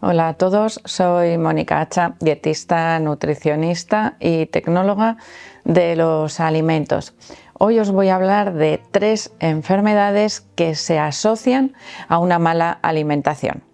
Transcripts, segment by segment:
Hola a todos, soy Mónica Hacha, dietista, nutricionista y tecnóloga de los alimentos. Hoy os voy a hablar de 3 enfermedades que se asocian a una mala alimentación.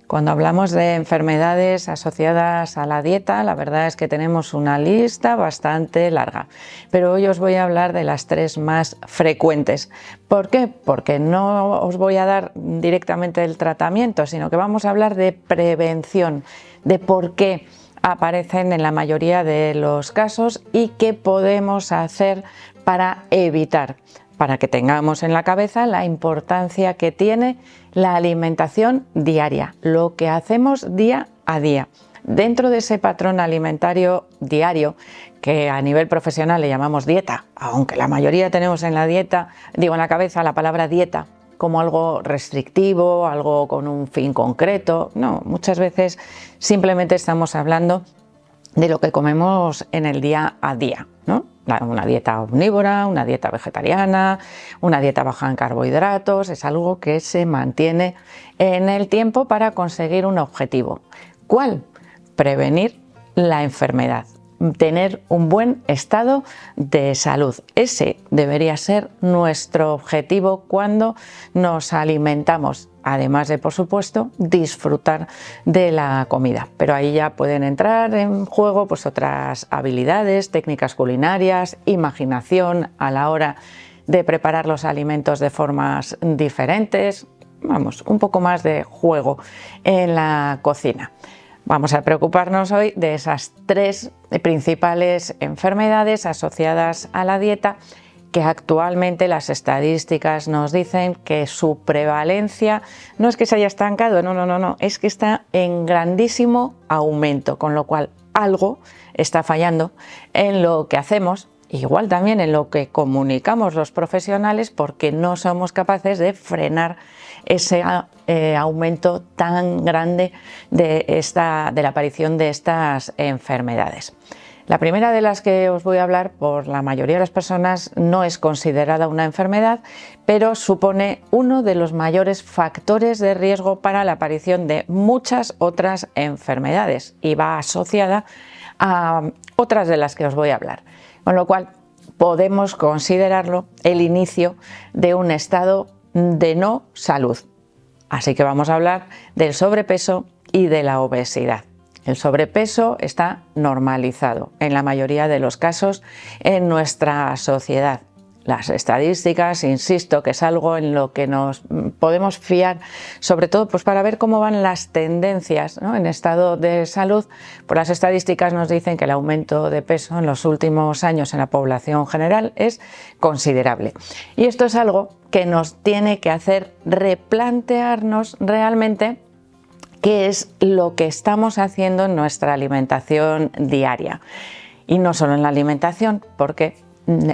Cuando hablamos de enfermedades asociadas a la dieta, la verdad es que tenemos una lista bastante larga, pero hoy os voy a hablar de las 3 más frecuentes. ¿Por qué? Porque no os voy a dar directamente el tratamiento, sino que vamos a hablar de prevención, de por qué aparecen en la mayoría de los casos y qué podemos hacer para evitar, para que tengamos en la cabeza la importancia que tiene la alimentación diaria, lo que hacemos día a día. Dentro de ese patrón alimentario diario, que a nivel profesional le llamamos dieta, aunque la mayoría tenemos en la dieta, digo en la cabeza la palabra dieta como algo restrictivo, algo con un fin concreto. No, muchas veces simplemente estamos hablando de lo que comemos en el día a día, ¿no? Una dieta omnívora, una dieta vegetariana, una dieta baja en carbohidratos, es algo que se mantiene en el tiempo para conseguir un objetivo. ¿Cuál? Prevenir la enfermedad, tener un buen estado de salud. Ese debería ser nuestro objetivo cuando nos alimentamos. Además de, por supuesto, disfrutar de la comida. Pero ahí ya pueden entrar en juego pues otras habilidades, técnicas culinarias, imaginación a la hora de preparar los alimentos de formas diferentes. Vamos, un poco más de juego en la cocina. Vamos a preocuparnos hoy de esas 3 principales enfermedades asociadas a la dieta que actualmente las estadísticas nos dicen que su prevalencia no es que se haya estancado, no, es que está en grandísimo aumento, con lo cual algo está fallando en lo que hacemos, igual también en lo que comunicamos los profesionales, porque no somos capaces de frenar ese aumento tan grande de la aparición de estas enfermedades. La primera de las que os voy a hablar, por la mayoría de las personas no es considerada una enfermedad, pero supone uno de los mayores factores de riesgo para la aparición de muchas otras enfermedades y va asociada a otras de las que os voy a hablar. Con lo cual podemos considerarlo el inicio de un estado de no salud. Así que vamos a hablar del sobrepeso y de la obesidad. El sobrepeso está normalizado en la mayoría de los casos en nuestra sociedad. Las estadísticas, insisto, que es algo en lo que nos podemos fiar, sobre todo pues para ver cómo van las tendencias, ¿no? En estado de salud. Pues las estadísticas nos dicen que el aumento de peso en los últimos años en la población general es considerable. Y esto es algo que nos tiene que hacer replantearnos realmente qué es lo que estamos haciendo en nuestra alimentación diaria. Y no solo en la alimentación, porque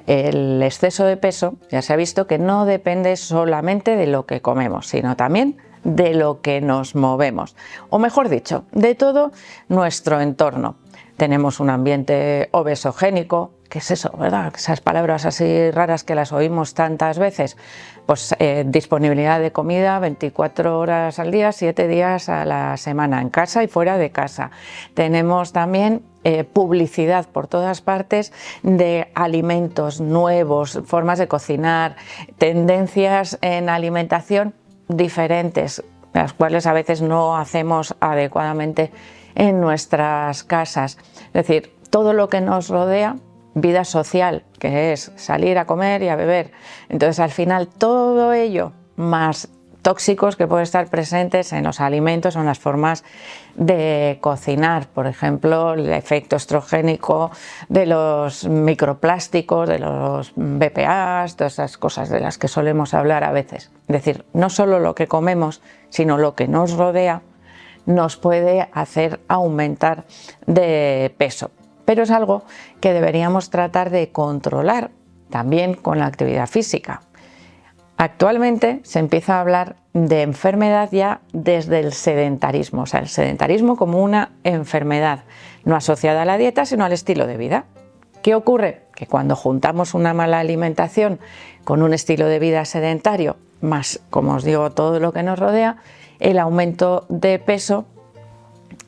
el exceso de peso ya se ha visto que no depende solamente de lo que comemos, sino también de lo que nos movemos, o mejor dicho, de todo nuestro entorno. Tenemos un ambiente obesogénico. ¿Qué es eso, verdad? Esas palabras así raras que las oímos tantas veces. Pues disponibilidad de comida 24 horas al día, 7 días a la semana, en casa y fuera de casa. Tenemos también publicidad por todas partes de alimentos nuevos, formas de cocinar, tendencias en alimentación diferentes, las cuales a veces no hacemos adecuadamente en nuestras casas. Es decir, todo lo que nos rodea, vida social, que es salir a comer y a beber. Entonces, al final, todo ello, más tóxicos que pueden estar presentes en los alimentos o en las formas de cocinar. Por ejemplo, el efecto estrogénico de los microplásticos, de los BPAs, todas esas cosas de las que solemos hablar a veces. Es decir, no solo lo que comemos, sino lo que nos rodea, nos puede hacer aumentar de peso. Pero es algo que deberíamos tratar de controlar también con la actividad física. Actualmente se empieza a hablar de enfermedad ya desde el sedentarismo, o sea, el sedentarismo como una enfermedad, no asociada a la dieta, sino al estilo de vida. ¿Qué ocurre? Que cuando juntamos una mala alimentación con un estilo de vida sedentario, más, como os digo, todo lo que nos rodea, el aumento de peso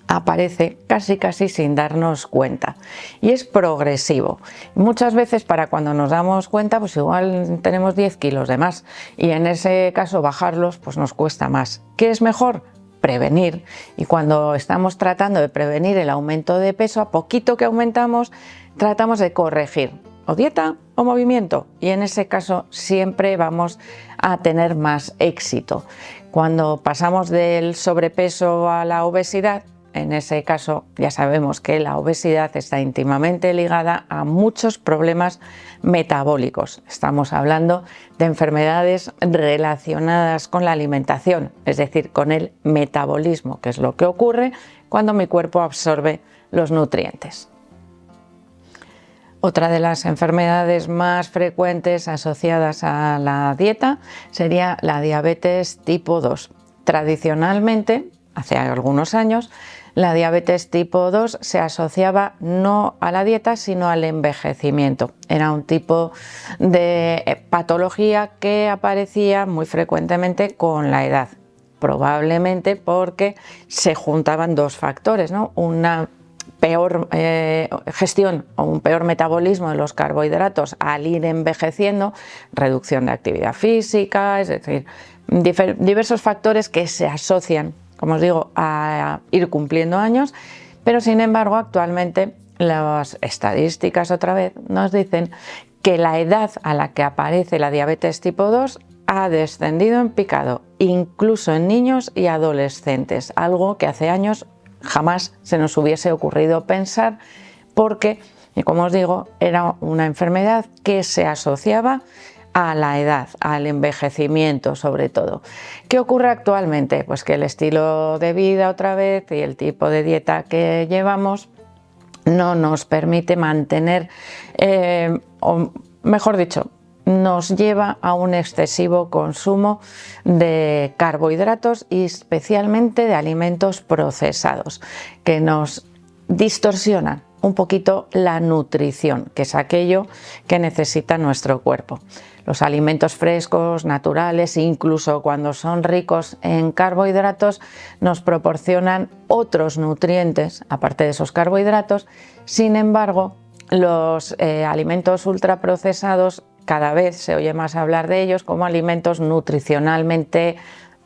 aparece casi sin darnos cuenta y es progresivo. Muchas veces para cuando nos damos cuenta pues igual tenemos 10 kilos de más y en ese caso bajarlos pues nos cuesta más. ¿Qué es mejor? Prevenir, y cuando estamos tratando de prevenir el aumento de peso, a poquito que aumentamos tratamos de corregir o dieta o movimiento, y en ese caso siempre vamos a tener más éxito. Cuando pasamos del sobrepeso a la obesidad, en ese caso ya sabemos que la obesidad está íntimamente ligada a muchos problemas metabólicos. Estamos hablando de enfermedades relacionadas con la alimentación, es decir, con el metabolismo, que es lo que ocurre cuando mi cuerpo absorbe los nutrientes. Otra de las enfermedades más frecuentes asociadas a la dieta sería la diabetes tipo 2. Tradicionalmente, hace algunos años, la diabetes tipo 2 se asociaba no a la dieta, sino al envejecimiento. Era un tipo de patología que aparecía muy frecuentemente con la edad, probablemente porque se juntaban dos factores, ¿no? Una peor gestión o un peor metabolismo de los carbohidratos al ir envejeciendo, reducción de actividad física, es decir, diversos factores que se asocian, como os digo, a ir cumpliendo años, pero sin embargo actualmente las estadísticas otra vez nos dicen que la edad a la que aparece la diabetes tipo 2 ha descendido en picado, incluso en niños y adolescentes, algo que hace años jamás se nos hubiese ocurrido pensar, porque, como os digo, era una enfermedad que se asociaba a la edad, al envejecimiento sobre todo. ¿Qué ocurre actualmente? Pues que el estilo de vida otra vez y el tipo de dieta que llevamos no nos permite mantener, o mejor dicho, nos lleva a un excesivo consumo de carbohidratos y especialmente de alimentos procesados, que nos distorsionan un poquito la nutrición, que es aquello que necesita nuestro cuerpo. Los alimentos frescos, naturales, incluso cuando son ricos en carbohidratos, nos proporcionan otros nutrientes, aparte de esos carbohidratos. Sin embargo, los alimentos ultraprocesados, cada vez se oye más hablar de ellos como alimentos nutricionalmente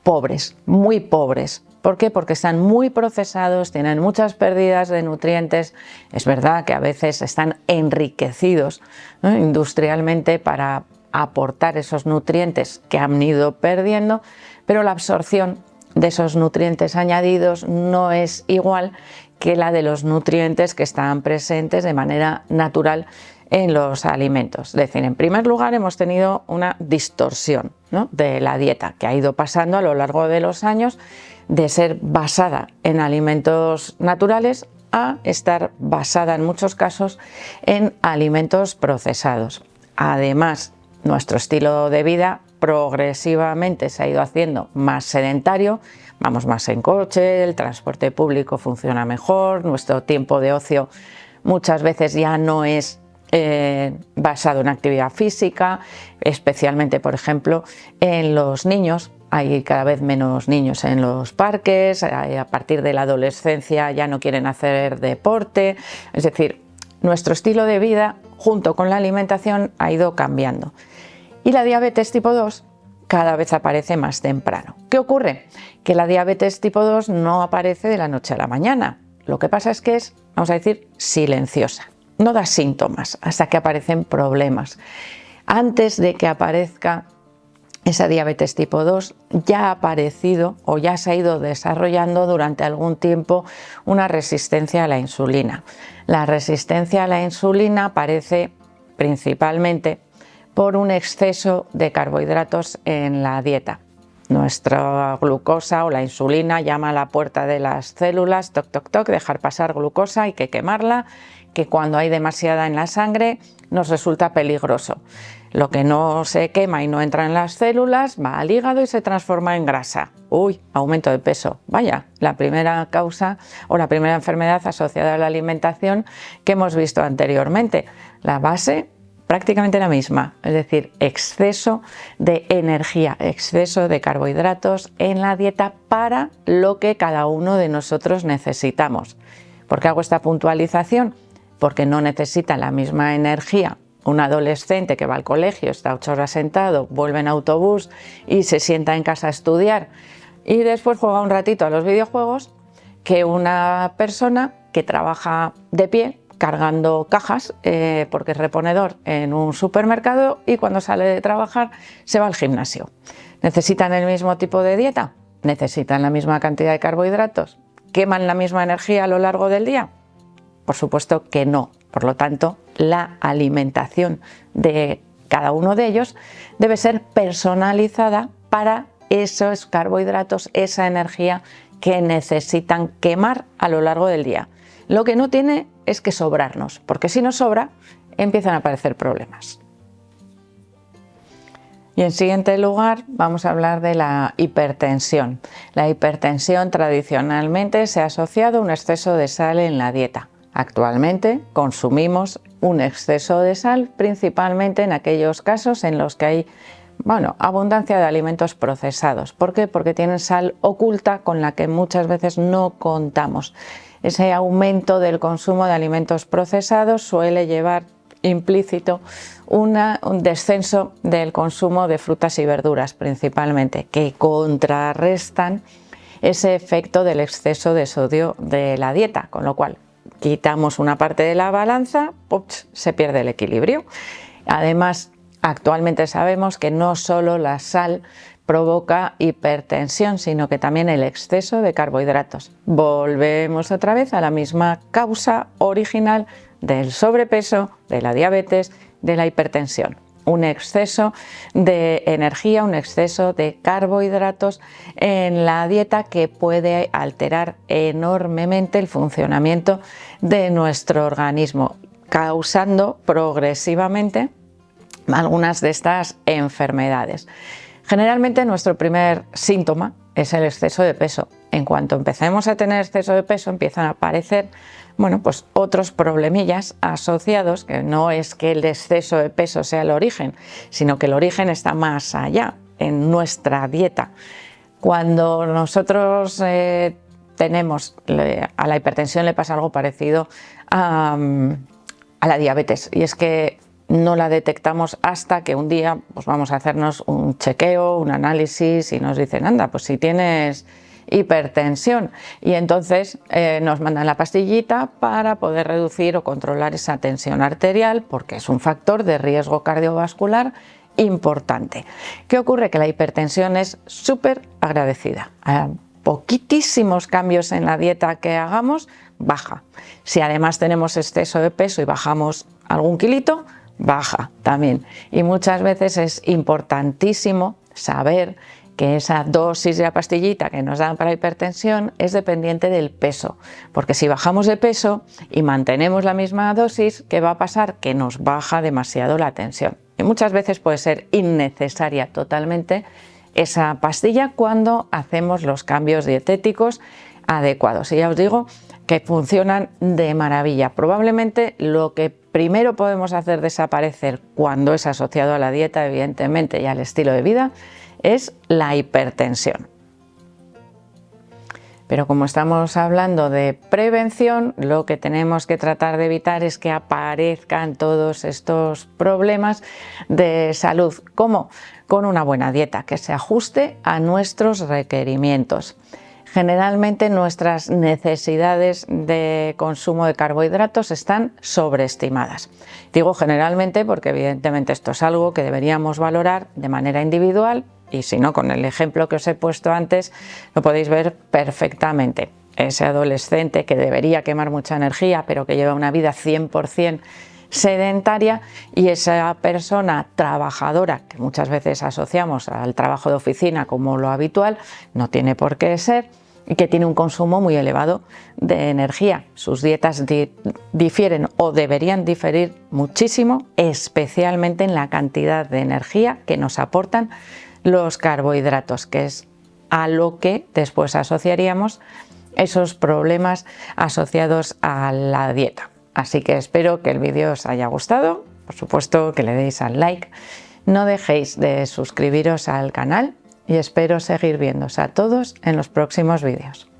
pobres, muy pobres. ¿Por qué? Porque están muy procesados, tienen muchas pérdidas de nutrientes. Es verdad que a veces están enriquecidos, ¿no?, industrialmente para aportar esos nutrientes que han ido perdiendo, pero la absorción de esos nutrientes añadidos no es igual que la de los nutrientes que están presentes de manera natural en los alimentos. Es decir, en primer lugar hemos tenido una distorsión, ¿no?, de la dieta que ha ido pasando a lo largo de los años de ser basada en alimentos naturales a estar basada en muchos casos en alimentos procesados. Además, nuestro estilo de vida progresivamente se ha ido haciendo más sedentario, vamos más en coche, el transporte público funciona mejor, nuestro tiempo de ocio muchas veces ya no es basado en actividad física, especialmente, por ejemplo, en los niños. Hay cada vez menos niños en los parques, a partir de la adolescencia ya no quieren hacer deporte, es decir, nuestro estilo de vida junto con la alimentación ha ido cambiando. Y la diabetes tipo 2 cada vez aparece más temprano. ¿Qué ocurre? Que la diabetes tipo 2 no aparece de la noche a la mañana. Lo que pasa es que es, vamos a decir, silenciosa. No da síntomas hasta que aparecen problemas. Antes de que aparezca esa diabetes tipo 2 ya ha aparecido o ya se ha ido desarrollando durante algún tiempo una resistencia a la insulina. La resistencia a la insulina aparece principalmente por un exceso de carbohidratos en la dieta. Nuestra glucosa o la insulina llama a la puerta de las células, toc, toc, toc, dejar pasar glucosa, hay que quemarla, que cuando hay demasiada en la sangre nos resulta peligroso. Lo que no se quema y no entra en las células va al hígado y se transforma en grasa. Uy, aumento de peso. Vaya, la primera causa o la primera enfermedad asociada a la alimentación que hemos visto anteriormente. La base prácticamente la misma, es decir, exceso de energía, exceso de carbohidratos en la dieta para lo que cada uno de nosotros necesitamos. ¿Por qué hago esta puntualización? Porque no necesita la misma energía un adolescente que va al colegio, está 8 horas sentado, vuelve en autobús y se sienta en casa a estudiar y después juega un ratito a los videojuegos, que una persona que trabaja de pie cargando cajas porque es reponedor en un supermercado y cuando sale de trabajar se va al gimnasio. ¿Necesitan el mismo tipo de dieta? ¿Necesitan la misma cantidad de carbohidratos? ¿Queman la misma energía a lo largo del día? Por supuesto que no. Por lo tanto, la alimentación de cada uno de ellos debe ser personalizada para esos carbohidratos, esa energía que necesitan quemar a lo largo del día. Lo que no tiene es que sobrarnos, porque si nos sobra, empiezan a aparecer problemas. Y en siguiente lugar vamos a hablar de la hipertensión. La hipertensión tradicionalmente se ha asociado a un exceso de sal en la dieta. Actualmente consumimos un exceso de sal principalmente en aquellos casos en los que hay abundancia de alimentos procesados. ¿Por qué? Porque tienen sal oculta con la que muchas veces no contamos. Ese aumento del consumo de alimentos procesados suele llevar implícito un descenso del consumo de frutas y verduras principalmente, que contrarrestan ese efecto del exceso de sodio de la dieta, con lo cual quitamos una parte de la balanza, se pierde el equilibrio. Además, actualmente sabemos que no solo la sal provoca hipertensión, sino que también el exceso de carbohidratos. Volvemos otra vez a la misma causa original del sobrepeso, de la diabetes, de la hipertensión. Un exceso de energía, un exceso de carbohidratos en la dieta que puede alterar enormemente el funcionamiento de nuestro organismo, causando progresivamente algunas de estas enfermedades. Generalmente nuestro primer síntoma es el exceso de peso. En cuanto empecemos a tener exceso de peso, empiezan a aparecer otros problemillas asociados, que no es que el exceso de peso sea el origen, sino que el origen está más allá, en nuestra dieta. Cuando nosotros tenemos, a la hipertensión le pasa algo parecido a la diabetes, y es que no la detectamos hasta que un día vamos a hacernos un chequeo, un análisis y nos dicen, anda, pues si tienes hipertensión, y entonces nos mandan la pastillita para poder reducir o controlar esa tensión arterial, porque es un factor de riesgo cardiovascular importante. ¿Qué ocurre? Que la hipertensión es súper agradecida. A poquitísimos cambios en la dieta que hagamos, baja. Si además tenemos exceso de peso y bajamos algún kilito, baja también. Y muchas veces es importantísimo saber que esa dosis de la pastillita que nos dan para hipertensión es dependiente del peso, porque si bajamos de peso y mantenemos la misma dosis, ¿qué va a pasar? Que nos baja demasiado la tensión. Y muchas veces puede ser innecesaria totalmente esa pastilla cuando hacemos los cambios dietéticos adecuados. Y ya os digo que funcionan de maravilla. Probablemente lo que primero podemos hacer desaparecer cuando es asociado a la dieta, evidentemente, y al estilo de vida, es la hipertensión. Pero como estamos hablando de prevención, lo que tenemos que tratar de evitar es que aparezcan todos estos problemas de salud. ¿Cómo? Con una buena dieta que se ajuste a nuestros requerimientos. Generalmente nuestras necesidades de consumo de carbohidratos están sobreestimadas. Digo generalmente porque evidentemente esto es algo que deberíamos valorar de manera individual, y si no, con el ejemplo que os he puesto antes lo podéis ver perfectamente. Ese adolescente que debería quemar mucha energía pero que lleva una vida 100% sedentaria, y esa persona trabajadora que muchas veces asociamos al trabajo de oficina como lo habitual, no tiene por qué ser, y que tiene un consumo muy elevado de energía. Sus dietas difieren o deberían diferir muchísimo, especialmente en la cantidad de energía que nos aportan los carbohidratos, que es a lo que después asociaríamos esos problemas asociados a la dieta. Así que espero que el vídeo os haya gustado, por supuesto que le deis al like, no dejéis de suscribiros al canal y espero seguir viéndose a todos en los próximos vídeos.